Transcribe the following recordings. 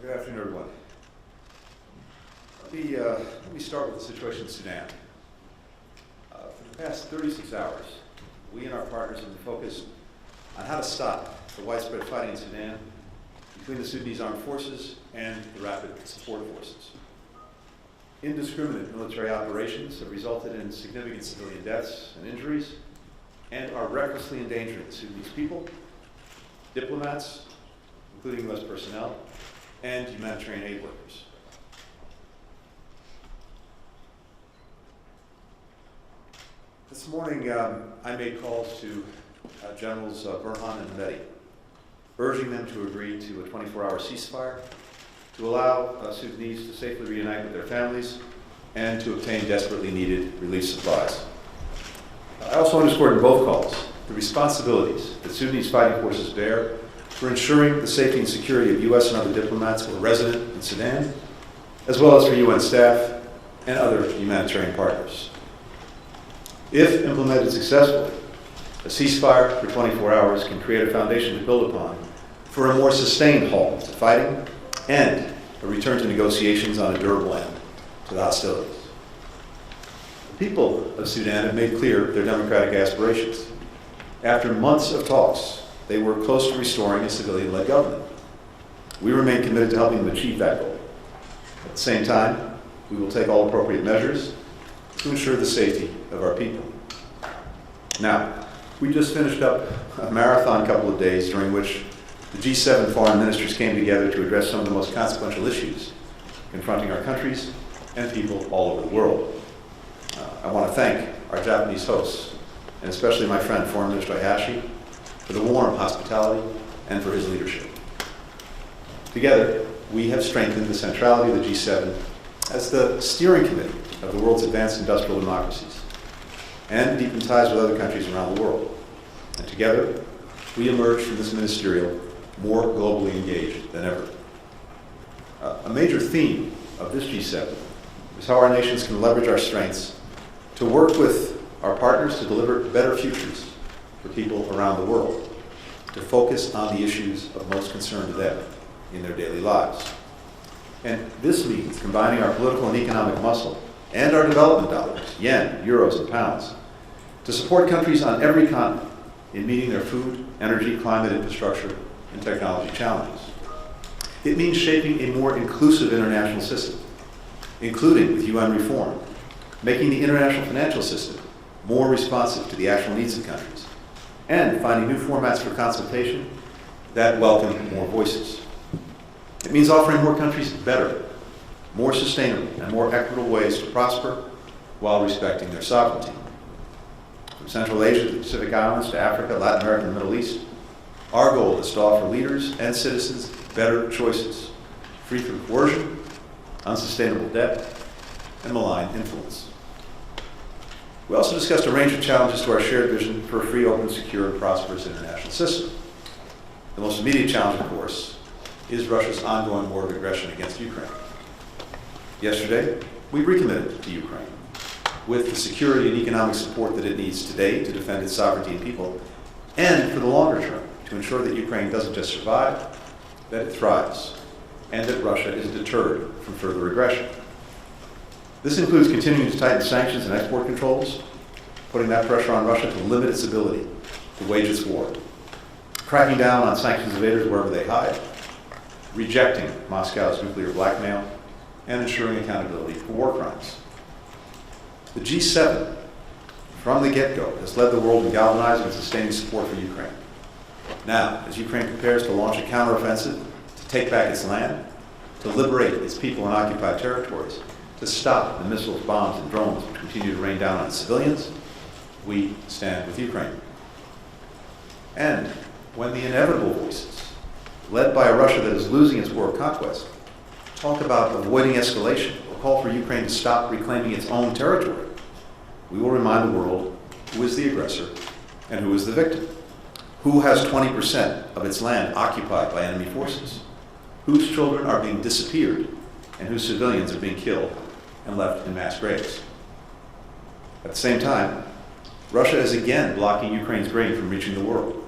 Good afternoon, everyone. Let me start with the situation in Sudan. For the past 36 hours, we and our partners have been focused on how to stop the widespread fighting in Sudan between the Sudanese armed forces and the rapid support forces. Indiscriminate military operations have resulted in significant civilian deaths and injuries and are recklessly endangering the Sudanese people, diplomats, including U.S. personnel, and humanitarian aid workers. This morning, I made calls to Generals Burhan and Mehdi, urging them to agree to a 24-hour ceasefire to allow Sudanese to safely reunite with their families and to obtain desperately needed relief supplies. I also underscored in both calls the responsibilities that Sudanese fighting forces bear for ensuring the safety and security of U.S. and other diplomats who are resident in Sudan, as well as for UN staff and other humanitarian partners. If implemented successfully, a ceasefire for 24 hours can create a foundation to build upon for a more sustained halt to fighting and a return to negotiations on a durable end to the hostilities. The people of Sudan have made clear their democratic aspirations. After months of talks, they were close to restoring a civilian-led government. We remain committed to helping them achieve that goal. At the same time, we will take all appropriate measures to ensure the safety of our people. Now, we just finished up a marathon couple of days during which the G7 foreign ministers came together to address some of the most consequential issues confronting our countries and people all over the world. I want to thank our Japanese hosts, and especially my friend, Foreign Minister Hayashi, for the warm hospitality and for his leadership. Together, we have strengthened the centrality of the G7 as the steering committee of the world's advanced industrial democracies and deepened ties with other countries around the world. And together, we emerge from this ministerial more globally engaged than ever. A major theme of this G7 is how our nations can leverage our strengths to work with our partners to deliver better futures for people around the world, to focus on the issues of most concern to them in their daily lives. And this means combining our political and economic muscle and our development dollars, yen, euros, and pounds, to support countries on every continent in meeting their food, energy, climate, infrastructure, and technology challenges. It means shaping a more inclusive international system, including with UN reform, making the international financial system more responsive to the actual needs of countries, and finding new formats for consultation that welcome more voices. It means offering more countries better, more sustainable, and more equitable ways to prosper while respecting their sovereignty. From Central Asia to the Pacific Islands to Africa, Latin America, and the Middle East, our goal is to offer leaders and citizens better choices, free from coercion, unsustainable debt, and malign influence. We also discussed a range of challenges to our shared vision for a free, open, secure, and prosperous international system. The most immediate challenge, of course, is Russia's ongoing war of aggression against Ukraine. Yesterday, we recommitted to Ukraine with the security and economic support that it needs today to defend its sovereignty and people, and for the longer term, to ensure that Ukraine doesn't just survive, that it thrives, and that Russia is deterred from further aggression. This includes continuing to tighten sanctions and export controls, putting that pressure on Russia to limit its ability to wage its war, cracking down on sanctions evaders wherever they hide, rejecting Moscow's nuclear blackmail, and ensuring accountability for war crimes. The G7, from the get-go, has led the world in galvanizing and sustaining support for Ukraine. Now, as Ukraine prepares to launch a counteroffensive to take back its land, to liberate its people in occupied territories, to stop the missiles, bombs, and drones which continue to rain down on its civilians, we stand with Ukraine. And when the inevitable voices, led by a Russia that is losing its war of conquest, talk about avoiding escalation or call for Ukraine to stop reclaiming its own territory, we will remind the world who is the aggressor and who is the victim, who has 20% of its land occupied by enemy forces, whose children are being disappeared, and whose civilians are being killed and left in mass graves. At the same time, Russia is again blocking Ukraine's grain from reaching the world,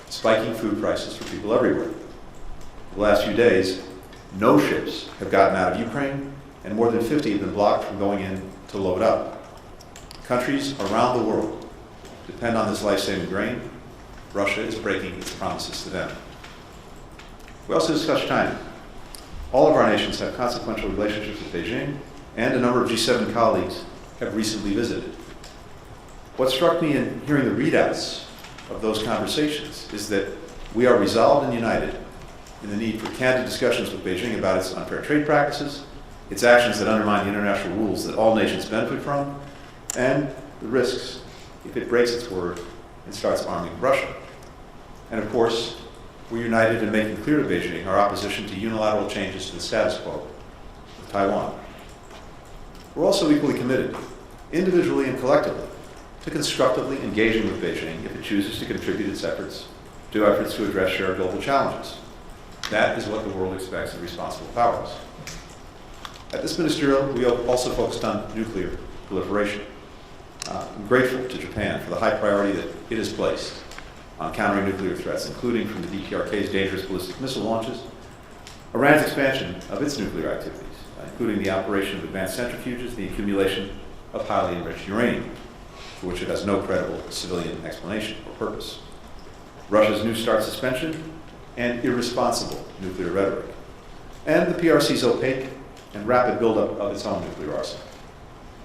spiking food prices for people everywhere. The last few days, No ships have gotten out of Ukraine, and more than 50 have been blocked from going in to load up. Countries around the world depend on this life-saving grain. Russia is breaking its promises to them. We also discussed China. All of our nations have consequential relationships with Beijing, and a number of G7 colleagues have recently visited. What struck me in hearing the readouts of those conversations is that we are resolved and united in the need for candid discussions with Beijing about its unfair trade practices, its actions that undermine the international rules that all nations benefit from, and the risks if it breaks its word and starts arming Russia. And of course, we're united in making clear to Beijing our opposition to unilateral changes to the status quo of Taiwan. We're also equally committed, individually and collectively, to constructively engaging with Beijing if it chooses to contribute its efforts to address shared global challenges. That is what the world expects of responsible powers. At this ministerial, we also focused on nuclear proliferation. I'm grateful to Japan for the high priority that it has placed on countering nuclear threats, including from the DPRK's dangerous ballistic missile launches, Iran's expansion of its nuclear activities, including the operation of advanced centrifuges, the accumulation of highly enriched uranium, for which it has no credible civilian explanation or purpose, Russia's New START suspension, and irresponsible nuclear rhetoric, and the PRC's opaque and rapid buildup of its own nuclear arsenal.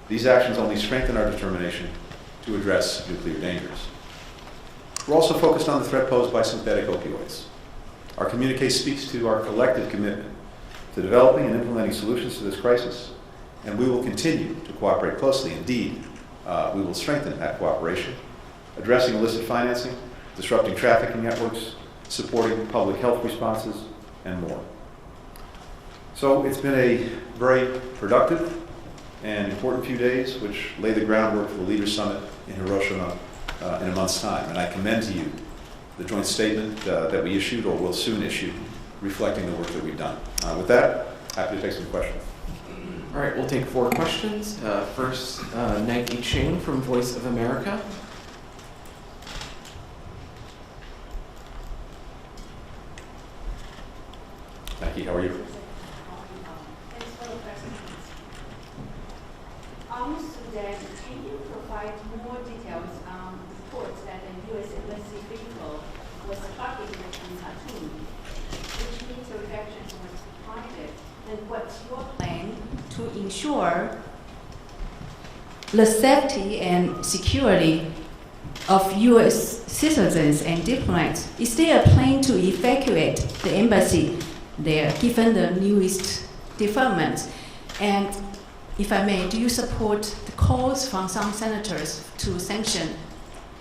These actions only strengthen our determination to address nuclear dangers. We're also focused on the threat posed by synthetic opioids. Our communique speaks to our collective commitment to developing and implementing solutions to this crisis, and we will continue to cooperate closely. Indeed, we will strengthen that cooperation, addressing illicit financing, disrupting trafficking networks, supporting public health responses, and more. So it's been a very productive and important few days, which lay the groundwork for the Leaders' Summit in Hiroshima in a month's time. And I commend to you the joint statement that we issued or will soon issue, reflecting the work that we've done. With that, happy to take some questions. All right, we'll take 4 questions. First, Nike Ching from Voice of America. Nike, how are you? Sudan, can you provide more details on reports that the U.S. embassy vehicle was targeted in Khartoum, which means the reaction was private, and what's your plan to ensure the safety and security of U.S. citizens and diplomats? Is there a plan to evacuate the embassy there, given the newest developments? And if I may, do you support the calls from some senators to sanction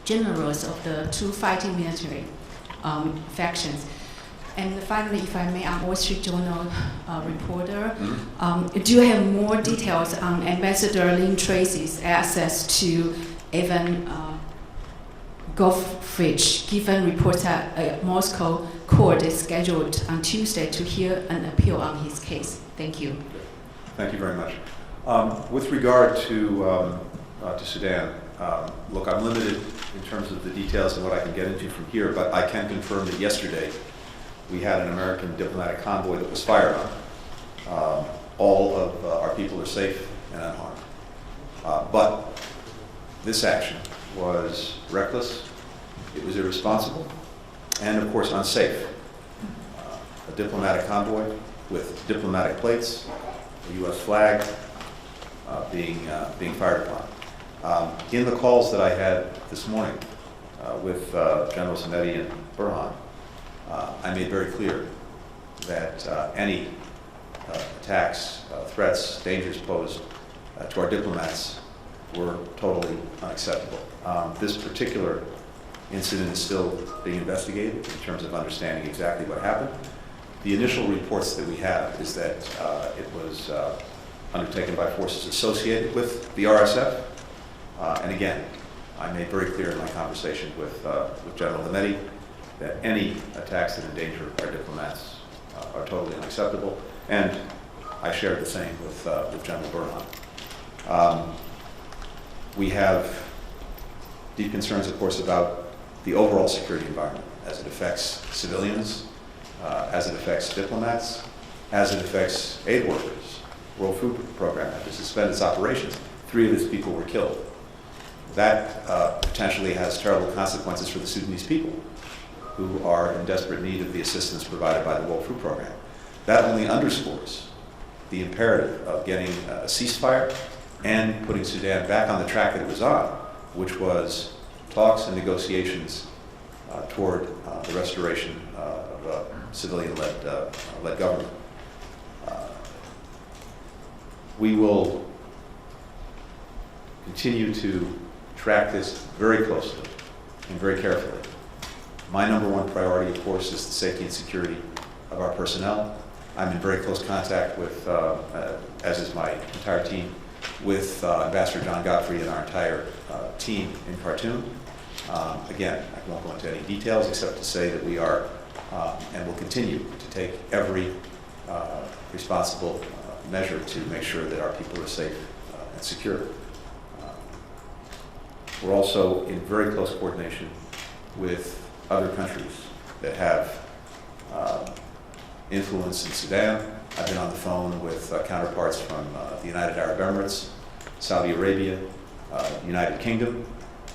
generals of the 2 fighting military factions? And finally, if I may, I'm Wall Street Journal reporter. Do you have more details on Ambassador Lynn Tracy's access to Evan Goffridge, given reports that a Moscow court is scheduled on Tuesday to hear an appeal on his case? Thank you. Thank you very much. With regard to Sudan, look, I'm limited in terms of the details and what I can get into from here, but I can confirm that yesterday we had an American diplomatic convoy that was fired on. All of our people are safe and unharmed. But this action was reckless, it was irresponsible, and of course unsafe. A diplomatic convoy with diplomatic plates, a U.S. flag, being fired upon. In the calls that I had this morning with Generals Hamedi and Burhan, I made very clear that any attacks, threats, dangers posed to our diplomats were totally unacceptable. This particular incident is still being investigated in terms of understanding exactly what happened. The initial reports that we have is that it was undertaken by forces associated with the RSF. And again, I made very clear in my conversation with General Hamedi that any attacks that endanger our diplomats are totally unacceptable. And I shared the same with General Burhan. We have deep concerns, of course, about the overall security environment as it affects civilians, as it affects diplomats, as it affects aid workers. World Food Program had to suspend its operations. 3 of its people were killed. That potentially has terrible consequences for the Sudanese people, who are in desperate need of the assistance provided by the World Food Program. That only underscores the imperative of getting a ceasefire and putting Sudan back on the track that it was on, which was talks and negotiations toward the restoration of a civilian-led government. We will continue to track this very closely and very carefully. My number 1 priority, of course, is the safety and security of our personnel. I'm in very close contact with, as is my entire team, with Ambassador John Godfrey and our entire team in Khartoum. Again, I won't go into any details except to say that we are and will continue to take every responsible measure to make sure that our people are safe and secure. We're also in very close coordination with other countries that have influence in Sudan. I've been on the phone with counterparts from the United Arab Emirates, Saudi Arabia, United Kingdom,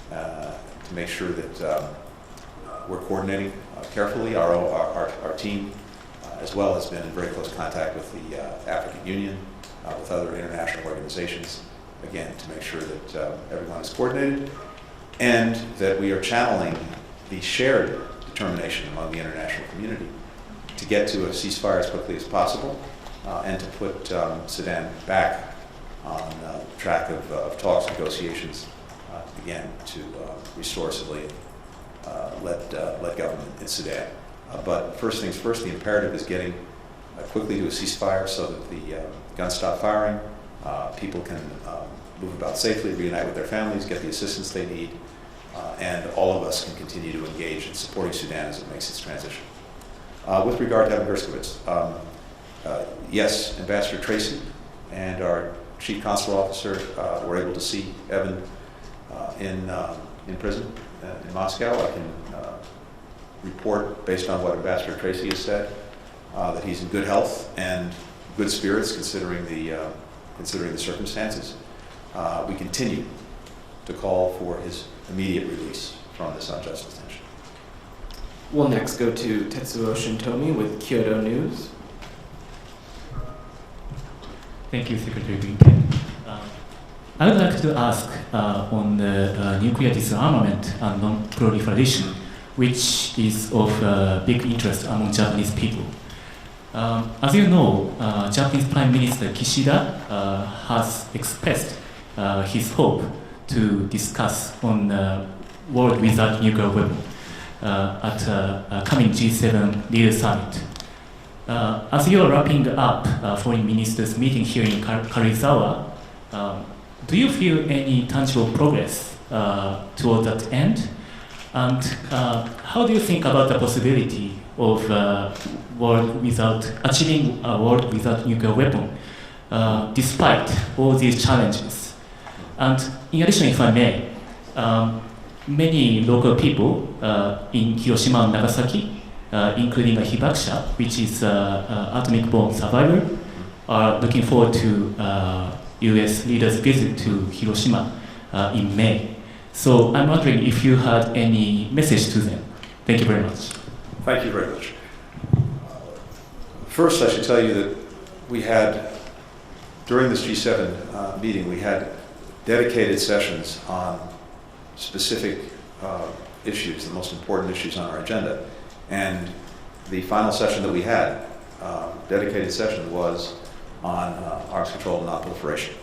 to make sure that we're coordinating carefully. Our team as well has been in very close contact with the African Union, with other international organizations, again, to make sure that everyone is coordinated and that we are channeling the shared determination among the international community to get to a ceasefire as quickly as possible and to put Sudan back on the track of talks, negotiations, again, to restore civilian-led government in Sudan. But first things first, the imperative is getting quickly to a ceasefire so that the guns stop firing, people can move about safely, reunite with their families, get the assistance they need, and all of us can continue to engage in supporting Sudan as it makes its transition. With regard to Evan Gershkovich, yes, Ambassador Tracy and our Chief Consular Officer were able to see Evan in prison in Moscow. I can report, based on what Ambassador Tracy has said, that he's in good health and good spirits considering the circumstances. We continue to call for his immediate release from this unjust detention. We'll next go to Tetsuo Shintomi with Kyoto News. Thank you, Secretary Blinken. I would like to ask on the nuclear disarmament and non-proliferation, which is of big interest among Japanese people. As you know, Japanese Prime Minister Kishida has expressed his hope to discuss on the world without nuclear weapon at a coming G7 leader summit. As you are wrapping up foreign ministers meeting here in Karizawa, do you feel any tangible progress toward that end? And how do you think about the possibility of achieving a world without nuclear weapon, despite all these challenges? And in addition, if I may, many local people in Hiroshima and Nagasaki, including a hibakusha, which is atomic bomb survivor, are looking forward to U.S. leaders' visit to Hiroshima in May. So I'm wondering if you had any message to them. Thank you very much. Thank you very much. First, I should tell you that we had, during this G7 meeting, we had dedicated sessions on specific issues, the most important issues on our agenda. And the final session that we had, dedicated session, was on arms control and non-proliferation,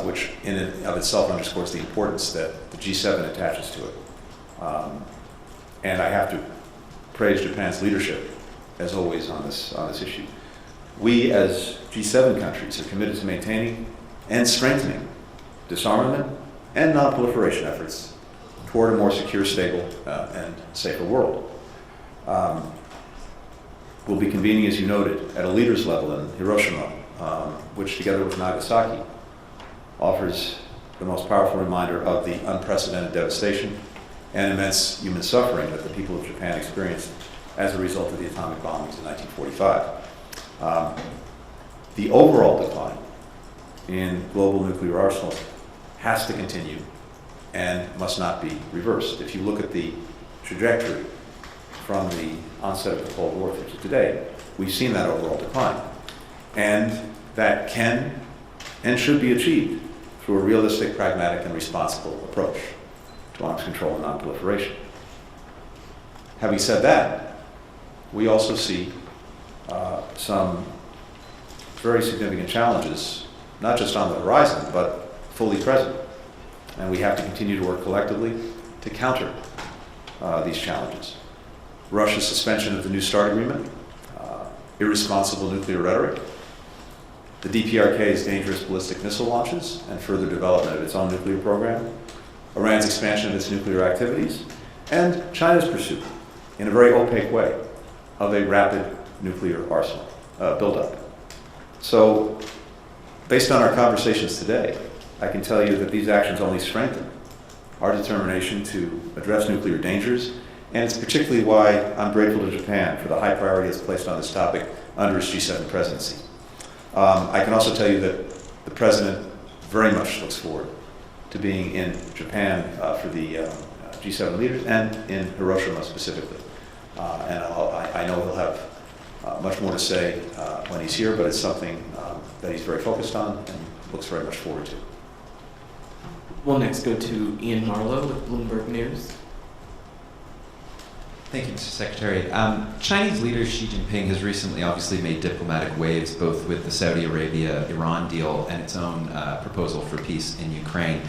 which in and of itself underscores the importance that the G7 attaches to it. And I have to praise Japan's leadership, as always, on this issue. We, as G7 countries, are committed to maintaining and strengthening disarmament and non-proliferation efforts toward a more secure, stable, and safer world. We'll be convening, as you noted, at a leaders level in Hiroshima, which, together with Nagasaki, offers the most powerful reminder of the unprecedented devastation and immense human suffering that the people of Japan experienced as a result of the atomic bombings in 1945. The overall decline in global nuclear arsenals has to continue and must not be reversed. If you look at the trajectory from the onset of the Cold War to today, we've seen that overall decline. And that can and should be achieved through a realistic, pragmatic, and responsible approach to arms control and nonproliferation. Having said that, we also see some very significant challenges, not just on the horizon, but fully present. And we have to continue to work collectively to counter these challenges. Russia's suspension of the New START agreement, irresponsible nuclear rhetoric, the DPRK's dangerous ballistic missile launches and further development of its own nuclear program, Iran's expansion of its nuclear activities, and China's pursuit, in a very opaque way, of a rapid nuclear arsenal buildup. So, based on our conversations today, I can tell you that these actions only strengthen our determination to address nuclear dangers, and it's particularly why I'm grateful to Japan for the high priority it's placed on this topic under its G7 presidency. I can also tell you that the President very much looks forward to being in Japan for the G7 leaders and in Hiroshima specifically. And I know he'll have much more to say when he's here, but it's something that he's very focused on and looks very much forward to. We'll next go to Ian Marlowe with Bloomberg News. Thank you, Mr. Secretary. Chinese leader Xi Jinping has recently obviously made diplomatic waves, both with the Saudi Arabia-Iran deal and its own proposal for peace in Ukraine.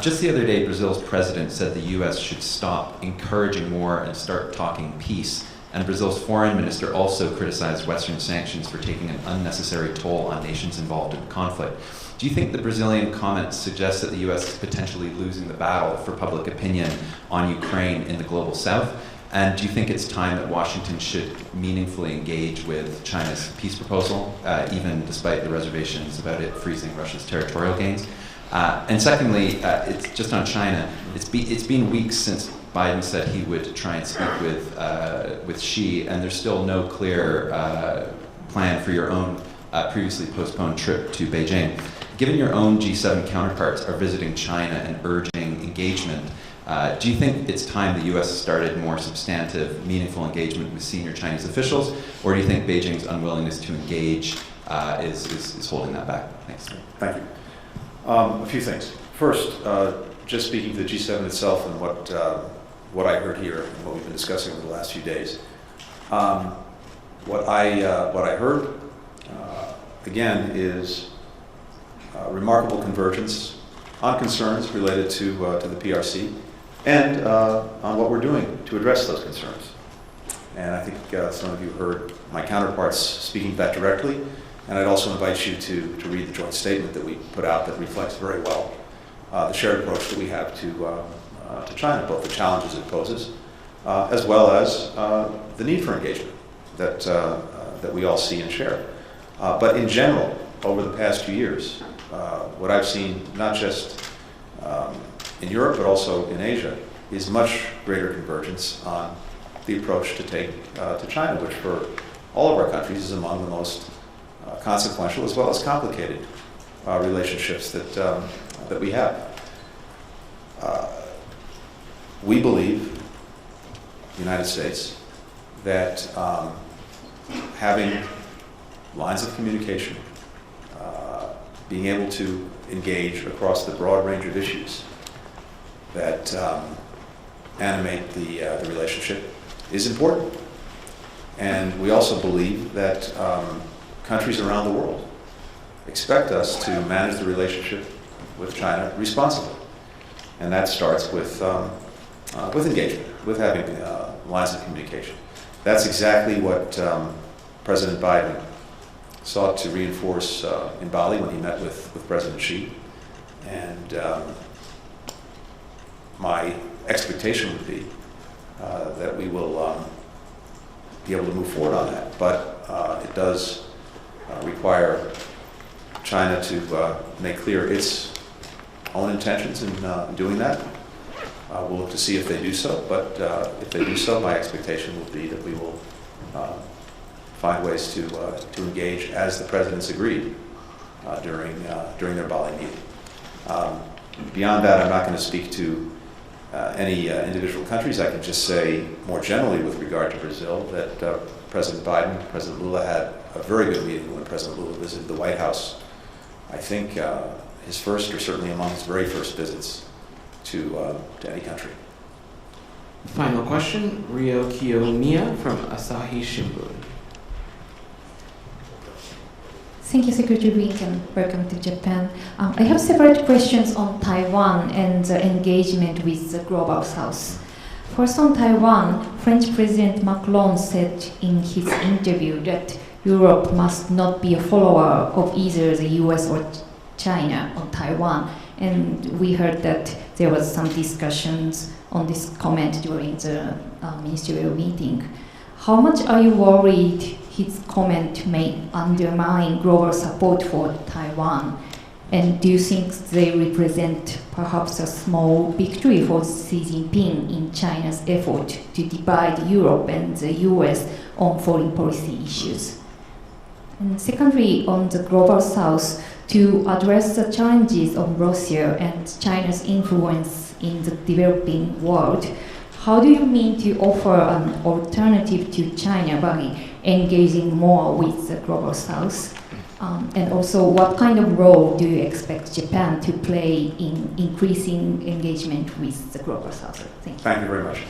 Just the other day, Brazil's president said the U.S. should stop encouraging war and start talking peace. And Brazil's foreign minister also criticized Western sanctions for taking an unnecessary toll on nations involved in the conflict. Do you think the Brazilian comments suggest that the U.S. is potentially losing the battle for public opinion on Ukraine in the global south? And do you think it's time that Washington should meaningfully engage with China's peace proposal, even despite the reservations about it freezing Russia's territorial gains? And secondly, it's just on China. It's been weeks since Biden said he would try and speak with Xi, and there's still no clear plan for your own previously postponed trip to Beijing. Given your own G7 counterparts are visiting China and urging engagement, do you think it's time the U.S. started more substantive, meaningful engagement with senior Chinese officials, or do you think Beijing's unwillingness to engage is holding that back? Thanks. Thank you. A few things. First, just speaking to the G7 itself and what I heard here and what we've been discussing over the last few days. What I heard again is remarkable convergence on concerns related to the PRC and on what we're doing to address those concerns. And I think some of you heard my counterparts speaking to that directly, and I'd also invite you to read the joint statement that we put out that reflects very well the shared approach that we have to China, both the challenges it poses, as well as the need for engagement that we all see and share. But in general, over the past few years, what I've seen, not just in Europe, but also in Asia, is much greater convergence on the approach to take to China, which for all of our countries is among the most consequential as well as complicated relationships that we have. We believe, the United States, that having lines of communication, being able to engage across the broad range of issues that animate the relationship is important. And we also believe that countries around the world expect us to manage the relationship with China responsibly. And that starts with engagement, with having lines of communication. That's exactly what President Biden sought to reinforce in Bali when he met with President Xi. And my expectation would be that we will be able to move forward on that. But it does require China to make clear its own intentions in doing that. We'll look to see if they do so, but if they do so, my expectation will be that we will find ways to engage as the presidents agreed during their Bali meeting. Beyond that, I'm not going to speak to any individual countries. I can just say more generally with regard to Brazil that President Biden, President Lula had a very good meeting when President Lula visited the White House. I think his first, or certainly among his very first visits to any country. Final question, Ryo Kiyomiya from Asahi Shimbun. Thank you, Secretary Blinken. Welcome to Japan. I have several questions on Taiwan and the engagement with the Global South. First on Taiwan, French President Macron said in his interview that Europe must not be a follower of either the US or China on Taiwan. And we heard that there was some discussions on this comment during the ministerial meeting. How much are you worried his comment may undermine global support for Taiwan? And do you think they represent perhaps a small victory for Xi Jinping in China's effort to divide Europe and the US on foreign policy issues? And secondly, on the Global South, to address the challenges of Russia and China's influence in the developing world, how do you mean to offer an alternative to China by engaging more with the Global South? And also, what kind of role do you expect Japan to play in increasing engagement with the Global South? Thank you. Thank you very much.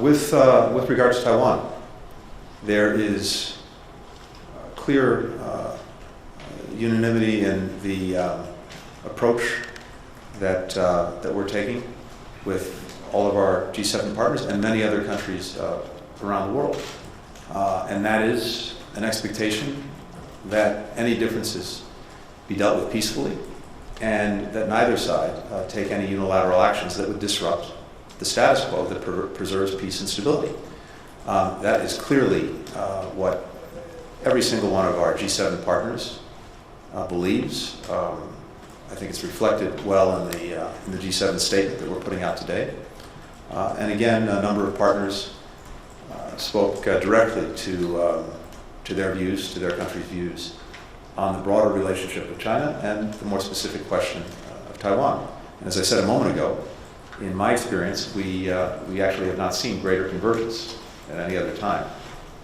With regard to Taiwan, there is clear unanimity in the approach that we're taking with all of our G7 partners and many other countries around the world. And that is an expectation that any differences be dealt with peacefully and that neither side take any unilateral actions that would disrupt the status quo that preserves peace and stability. That is clearly what every single one of our G7 partners believes. I think it's reflected well in the G7 statement that we're putting out today. And again, a number of partners spoke directly to their views, to their country's views on the broader relationship with China and the more specific question of Taiwan. And as I said a moment ago, in my experience, we actually have not seen greater convergence at any other time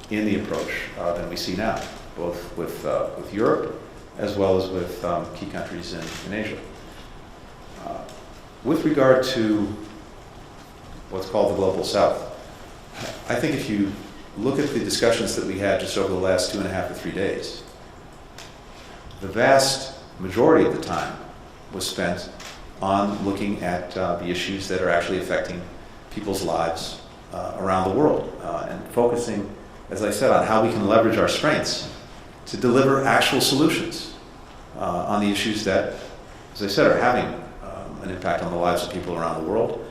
in the approach than we see now, both with Europe as well as with key countries in Asia. With regard to what's called the Global South, I think if you look at the discussions that we had just over the last 2.5 to 3 days, the vast majority of the time was spent on looking at the issues that are actually affecting people's lives around the world and focusing, as I said, on how we can leverage our strengths to deliver actual solutions on the issues that, as I said, are having an impact on the lives of people around the world,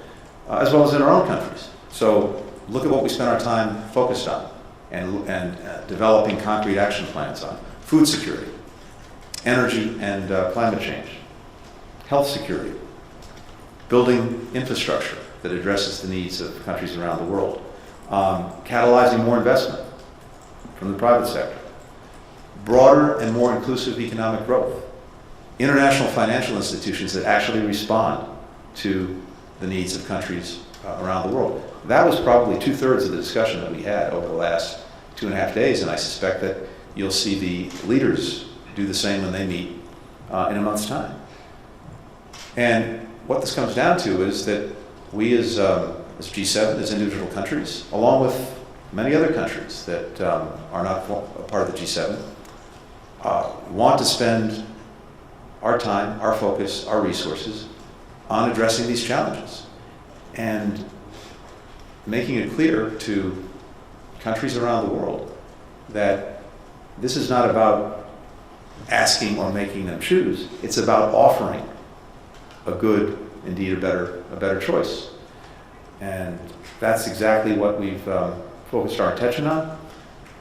as well as in our own countries. So look at what we spend our time focused on and developing concrete action plans on: food security, energy and climate change, health security, building infrastructure that addresses the needs of countries around the world, catalyzing more investment from the private sector, broader and more inclusive economic growth, international financial institutions that actually respond to the needs of countries around the world. That was probably 2/3 of the discussion that we had over the last 2.5 days, and I suspect that you'll see the leaders do the same when they meet in a month's time. And what this comes down to is that we as G7, as individual countries, along with many other countries that are not a part of the G7, want to spend our time, our focus, our resources on addressing these challenges and making it clear to countries around the world that this is not about asking or making them choose. It's about offering a good, indeed a better choice. And that's exactly what we've focused our attention on.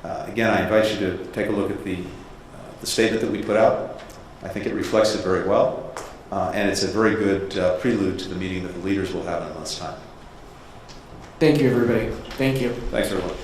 Again, I invite you to take a look at the statement that we put out. I think it reflects it very well. And it's a very good prelude to the meeting that the leaders will have in a month's time. Thank you, everybody. Thank you. Thanks, everyone.